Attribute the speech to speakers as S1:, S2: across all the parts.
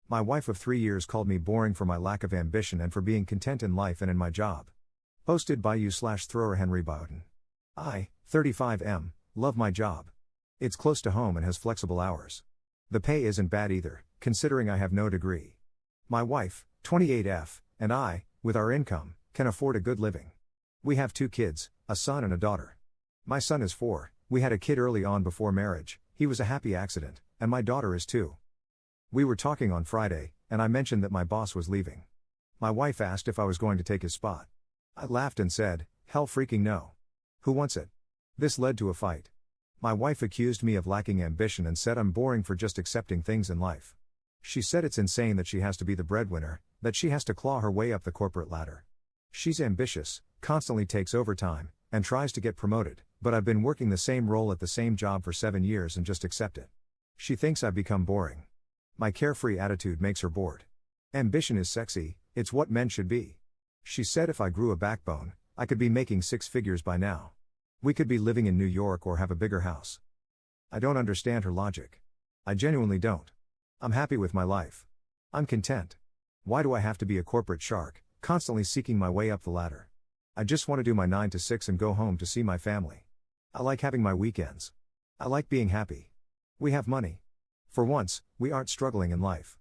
S1: My wife of 3 years called me boring for my lack of ambition and for being content in life and in my job. Posted by you/thrower Henry Bowden. I, 35M, love my job. It's close to home and has flexible hours. The pay isn't bad either, considering I have no degree. My wife, 28F, and I, with our income, can afford a good living. We have 2 kids, a son and a daughter. My son is 4, we had a kid early on before marriage, he was a happy accident, and my daughter is 2. We were talking on Friday, and I mentioned that my boss was leaving. My wife asked if I was going to take his spot. I laughed and said, hell freaking no. Who wants it? This led to a fight. My wife accused me of lacking ambition and said I'm boring for just accepting things in life. She said it's insane that she has to be the breadwinner, that she has to claw her way up the corporate ladder. She's ambitious, constantly takes overtime, and tries to get promoted, but I've been working the same role at the same job for 7 years and just accept it. She thinks I've become boring. My carefree attitude makes her bored. Ambition is sexy, it's what men should be. She said if I grew a backbone, I could be making 6 figures by now. We could be living in New York or have a bigger house. I don't understand her logic. I genuinely don't. I'm happy with my life. I'm content. Why do I have to be a corporate shark, constantly seeking my way up the ladder? I just want to do my 9 to 6 and go home to see my family. I like having my weekends. I like being happy. We have money. For once, we aren't struggling in life.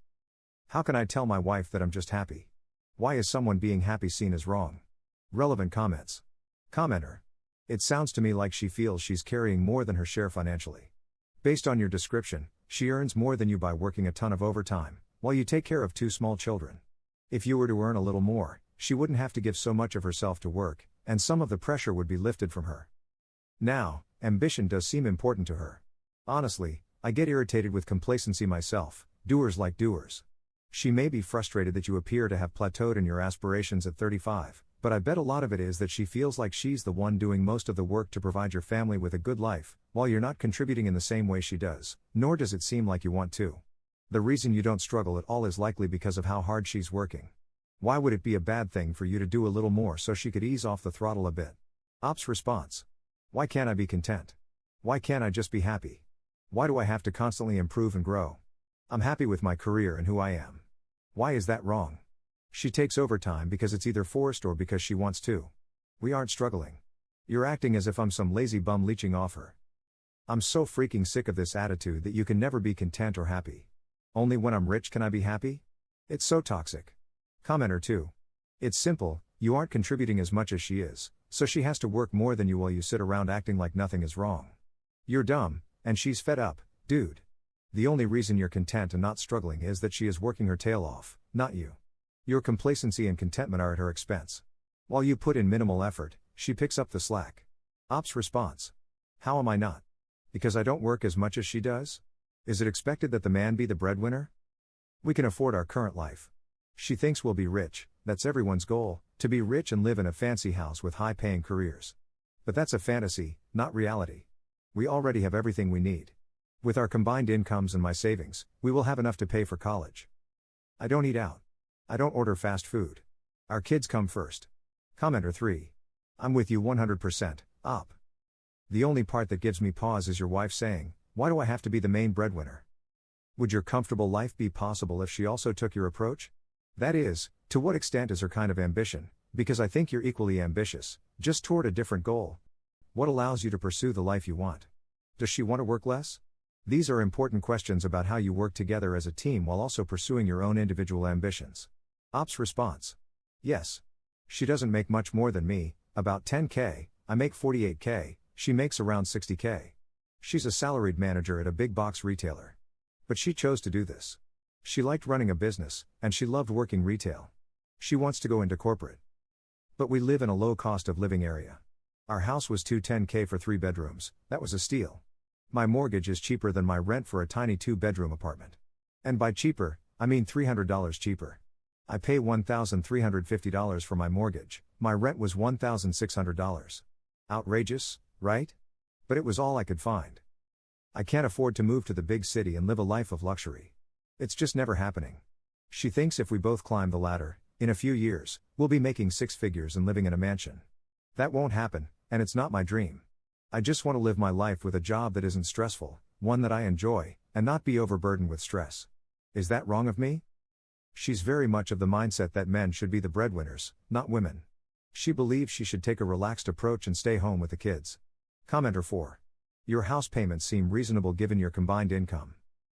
S1: How can I tell my wife that I'm just happy? Why is someone being happy seen as wrong? Relevant comments. Commenter. It sounds to me like she feels she's carrying more than her share financially. Based on your description, she earns more than you by working a ton of overtime, while you take care of 2 small children. If you were to earn a little more, she wouldn't have to give so much of herself to work, and some of the pressure would be lifted from her. Now, ambition does seem important to her. Honestly, I get irritated with complacency myself, doers like doers. She may be frustrated that you appear to have plateaued in your aspirations at 35, but I bet a lot of it is that she feels like she's the one doing most of the work to provide your family with a good life, while you're not contributing in the same way she does, nor does it seem like you want to. The reason you don't struggle at all is likely because of how hard she's working. Why would it be a bad thing for you to do a little more so she could ease off the throttle a bit? Ops response. Why can't I be content? Why can't I just be happy? Why do I have to constantly improve and grow? I'm happy with my career and who I am. Why is that wrong? She takes overtime because it's either forced or because she wants to. We aren't struggling. You're acting as if I'm some lazy bum leeching off her. I'm so freaking sick of this attitude that you can never be content or happy. Only when I'm rich can I be happy? It's so toxic. Commenter 2. It's simple, you aren't contributing as much as she is, so she has to work more than you while you sit around acting like nothing is wrong. You're dumb, and she's fed up, dude. The only reason you're content and not struggling is that she is working her tail off, not you. Your complacency and contentment are at her expense. While you put in minimal effort, she picks up the slack. Ops response. How am I not? Because I don't work as much as she does? Is it expected that the man be the breadwinner? We can afford our current life. She thinks we'll be rich, that's everyone's goal, to be rich and live in a fancy house with high-paying careers. But that's a fantasy, not reality. We already have everything we need. With our combined incomes and my savings, we will have enough to pay for college. I don't eat out. I don't order fast food. Our kids come first. Commenter 3. I'm with you 100%, op. The only part that gives me pause is your wife saying, why do I have to be the main breadwinner? Would your comfortable life be possible if she also took your approach? That is, to what extent is her kind of ambition, because I think you're equally ambitious, just toward a different goal. What allows you to pursue the life you want? Does she want to work less? These are important questions about how you work together as a team while also pursuing your own individual ambitions. Ops response. Yes. She doesn't make much more than me, about 10K, I make 48K, she makes around 60K. She's a salaried manager at a big box retailer. But she chose to do this. She liked running a business, and she loved working retail. She wants to go into corporate. But we live in a low cost of living area. Our house was $210K for 3 bedrooms, that was a steal. My mortgage is cheaper than my rent for a tiny 2-bedroom apartment. And by cheaper, I mean $300 cheaper. I pay $1,350 for my mortgage, my rent was $1,600. Outrageous, right? But it was all I could find. I can't afford to move to the big city and live a life of luxury. It's just never happening. She thinks if we both climb the ladder, in a few years, we'll be making 6 figures and living in a mansion. That won't happen, and it's not my dream. I just want to live my life with a job that isn't stressful, one that I enjoy, and not be overburdened with stress. Is that wrong of me? She's very much of the mindset that men should be the breadwinners, not women. She believes she should take a relaxed approach and stay home with the kids. Commenter 4. Your house payments seem reasonable given your combined income.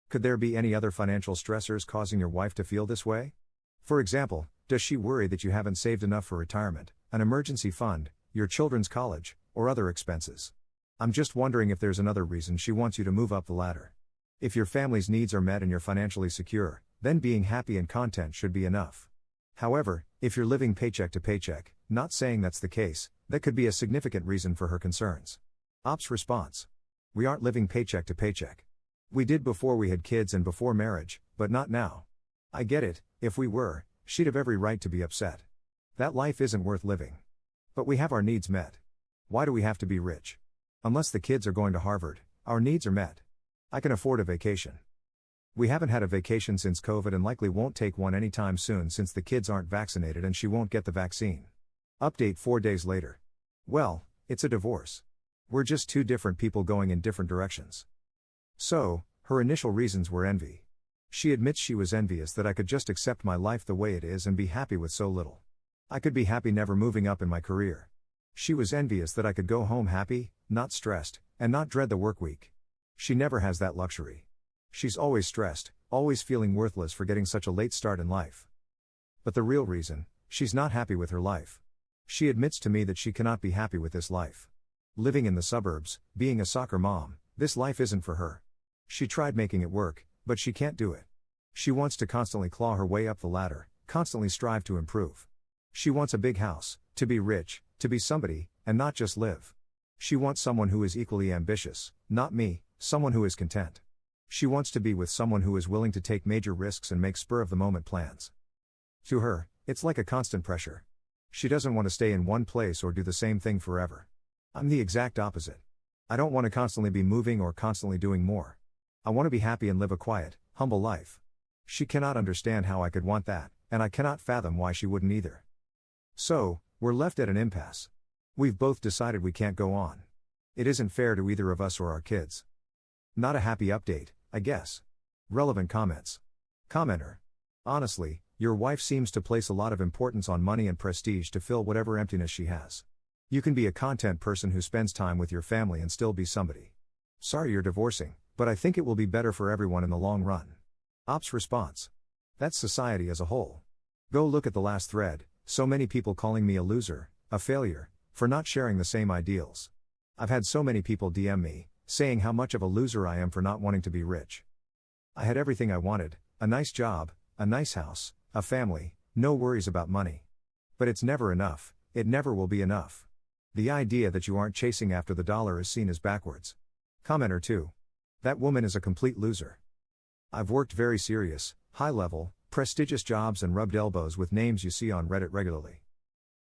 S1: Could there be any other financial stressors causing your wife to feel this way? For example, does she worry that you haven't saved enough for retirement, an emergency fund, your children's college, or other expenses? I'm just wondering if there's another reason she wants you to move up the ladder. If your family's needs are met and you're financially secure, then being happy and content should be enough. However, if you're living paycheck to paycheck, not saying that's the case, that could be a significant reason for her concerns. Ops response. We aren't living paycheck to paycheck. We did before we had kids and before marriage, but not now. I get it, if we were, she'd have every right to be upset. That life isn't worth living. But we have our needs met. Why do we have to be rich? Unless the kids are going to Harvard, our needs are met. I can afford a vacation. We haven't had a vacation since COVID and likely won't take one anytime soon since the kids aren't vaccinated and she won't get the vaccine. Update 4 days later. Well, it's a divorce. We're just two different people going in different directions. So, her initial reasons were envy. She admits she was envious that I could just accept my life the way it is and be happy with so little. I could be happy never moving up in my career. She was envious that I could go home happy, not stressed, and not dread the work week. She never has that luxury. She's always stressed, always feeling worthless for getting such a late start in life. But the real reason, she's not happy with her life. She admits to me that she cannot be happy with this life. Living in the suburbs, being a soccer mom, this life isn't for her. She tried making it work, but she can't do it. She wants to constantly claw her way up the ladder, constantly strive to improve. She wants a big house, to be rich, to be somebody, and not just live. She wants someone who is equally ambitious, not me, someone who is content. She wants to be with someone who is willing to take major risks and make spur-of-the-moment plans. To her, it's like a constant pressure. She doesn't want to stay in one place or do the same thing forever. I'm the exact opposite. I don't want to constantly be moving or constantly doing more. I want to be happy and live a quiet, humble life. She cannot understand how I could want that, and I cannot fathom why she wouldn't either. So, we're left at an impasse. We've both decided we can't go on. It isn't fair to either of us or our kids. Not a happy update, I guess. Relevant comments. Commenter. Honestly, your wife seems to place a lot of importance on money and prestige to fill whatever emptiness she has. You can be a content person who spends time with your family and still be somebody. Sorry you're divorcing, but I think it will be better for everyone in the long run. Ops response. That's society as a whole. Go look at the last thread, so many people calling me a loser, a failure, for not sharing the same ideals. I've had so many people DM me, saying how much of a loser I am for not wanting to be rich. I had everything I wanted, a nice job, a nice house, a family, no worries about money. But it's never enough, it never will be enough. The idea that you aren't chasing after the dollar is seen as backwards. Commenter 2. That woman is a complete loser. I've worked very serious, high-level, prestigious jobs and rubbed elbows with names you see on Reddit regularly.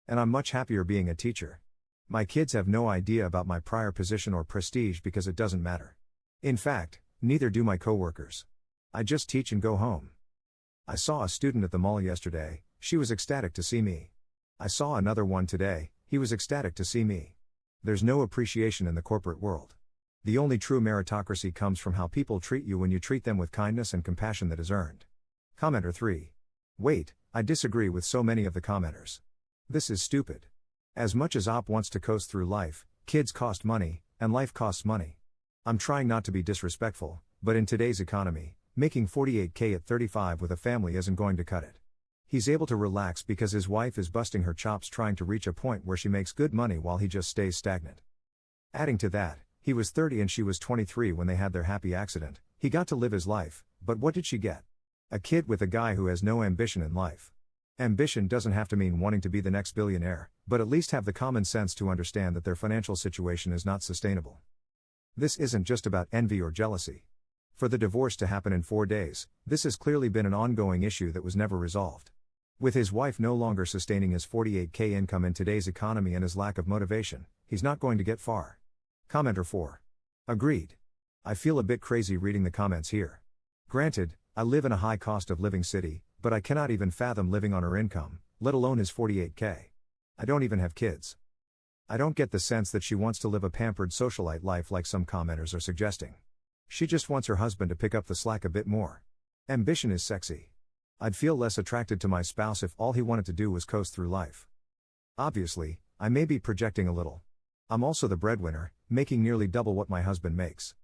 S1: And I'm much happier being a teacher. My kids have no idea about my prior position or prestige because it doesn't matter. In fact, neither do my coworkers. I just teach and go home. I saw a student at the mall yesterday, she was ecstatic to see me. I saw another one today, he was ecstatic to see me. There's no appreciation in the corporate world. The only true meritocracy comes from how people treat you when you treat them with kindness and compassion that is earned. Commenter 3. Wait, I disagree with so many of the commenters. This is stupid. As much as Op wants to coast through life, kids cost money, and life costs money. I'm trying not to be disrespectful, but in today's economy, making $48K at 35 with a family isn't going to cut it. He's able to relax because his wife is busting her chops trying to reach a point where she makes good money while he just stays stagnant. Adding to that, he was 30 and she was 23 when they had their happy accident. He got to live his life, but what did she get? A kid with a guy who has no ambition in life. Ambition doesn't have to mean wanting to be the next billionaire, but at least have the common sense to understand that their financial situation is not sustainable. This isn't just about envy or jealousy. For the divorce to happen in 4 days, this has clearly been an ongoing issue that was never resolved. With his wife no longer sustaining his $48K income in today's economy and his lack of motivation, he's not going to get far. Commenter 4. Agreed. I feel a bit crazy reading the comments here. Granted, I live in a high cost of living city, but I cannot even fathom living on her income, let alone his $48K. I don't even have kids. I don't get the sense that she wants to live a pampered socialite life like some commenters are suggesting. She just wants her husband to pick up the slack a bit more. Ambition is sexy. I'd feel less attracted to my spouse if all he wanted to do was coast through life. Obviously, I may be projecting a little. I'm also the breadwinner, making nearly double what my husband makes.